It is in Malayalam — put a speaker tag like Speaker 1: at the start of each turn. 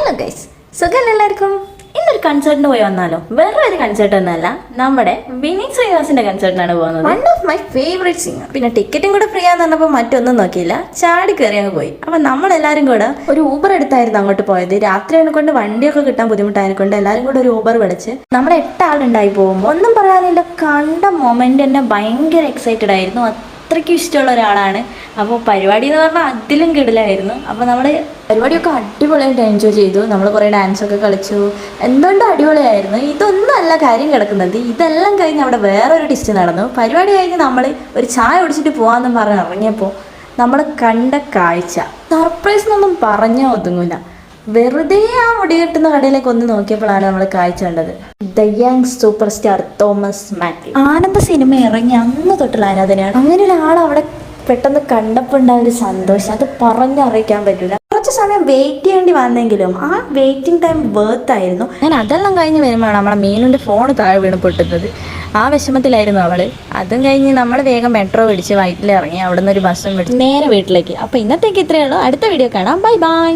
Speaker 1: ഹലോ ഗൈസ്, സുഖം എല്ലാവർക്കും. ഇന്നൊരു കൺസേർട്ടിന് പോയി വന്നാലോ? വേറെ ഒരു കൺസേർട്ട് ഒന്നല്ല, നമ്മുടെ വിനീത് ശ്രീനിവാസിന്റെ കൺസേർട്ടിനാണ് പോകുന്നത്. One of my favourite singer. പിന്നെ ടിക്കറ്റും കൂടെ ഫ്രീ ആന്ന് പറഞ്ഞപ്പോൾ മറ്റൊന്നും നോക്കിയില്ല, ചാടി കയറി അങ്ങ് പോയി. അപ്പം നമ്മളെല്ലാവരും കൂടെ ഒരു ഊബർ എടുത്തായിരുന്നു അങ്ങോട്ട് പോയത്. രാത്രി കൊണ്ട് വണ്ടിയൊക്കെ കിട്ടാൻ ബുദ്ധിമുട്ടായതുകൊണ്ട് എല്ലാവരും കൂടെ ഒരു ഊബർ വിളിച്ച് നമ്മൾ 8 ആളുണ്ടായി പോകുമ്പോൾ ഒന്നും പറയാനില്ല, കണ്ട മൊമെന്റ് തന്നെ ഭയങ്കര എക്സൈറ്റഡ് ആയിരുന്നു. അത്രയ്ക്കും ഇഷ്ടമുള്ള ഒരാളാണ്. അപ്പോൾ പരിപാടി എന്ന് പറഞ്ഞാൽ അതിലും കിടിലായിരുന്നു. അപ്പോൾ നമ്മൾ പരിപാടിയൊക്കെ അടിപൊളിയായിട്ട് എൻജോയ് ചെയ്തു. നമ്മൾ കുറേ ഡാൻസൊക്കെ കളിച്ചു, എന്തുകൊണ്ടും അടിപൊളിയായിരുന്നു. ഇതൊന്നും അല്ല കാര്യം കിടക്കുന്നത്. ഇതെല്ലാം കഴിഞ്ഞ് അവിടെ വേറൊരു ടിസ്റ്റ് നടന്നു. പരിപാടി കഴിഞ്ഞ് നമ്മൾ ഒരു ചായ കുടിച്ചിട്ട് പോകാമെന്നും പറഞ്ഞ് ഇറങ്ങിയപ്പോൾ നമ്മൾ കണ്ട കാഴ്ച സർപ്രൈസ് എന്നൊന്നും പറഞ്ഞാൽ ഒതുങ്ങില്ല. വെറുതെ ആ മുടി കെട്ടുന്ന കടയിലേക്ക് ഒന്ന് നോക്കിയപ്പോഴാണ് നമ്മൾ കാഴ്ച കണ്ടത്. The young super star Thomas Mathew. Ananda cinema ഇറങ്ങി അന്ന് തൊട്ടുള്ള ആരാധനയാണ്. അങ്ങനെ ഒരാൾ അവിടെ പെട്ടെന്ന് കണ്ടപ്പോൾ ഉണ്ടായ ഒരു സന്തോഷം അത് പറഞ്ഞറിയിക്കാൻ പറ്റില്ല. കുറച്ച് സമയം വെയിറ്റ് ചെയ്യേണ്ടി വന്നെങ്കിലും ആ വെയിറ്റിംഗ് ടൈം വേർത്ത് ആയിരുന്നു. ഞാൻ അതെല്ലാം കഴിഞ്ഞ് വരുമ്പോഴാണ് നമ്മളെ മീനുൻ്റെ ഫോൺ താഴെ വീണ് പൊട്ടുന്നത്. ആ വിഷമത്തിലായിരുന്നു അവൾ. അതും കഴിഞ്ഞ് നമ്മൾ വേഗം മെട്രോ പിടിച്ച് വൈറ്റിൽ ഇറങ്ങി അവിടെ നിന്ന് ഒരു ബസ്സും പിടിച്ച് നേരെ വീട്ടിലേക്ക്. അപ്പോൾ ഇന്നത്തേക്ക് ഇത്രയേ ഉള്ളൂ. അടുത്ത വീഡിയോ കാണാം. Bye bye.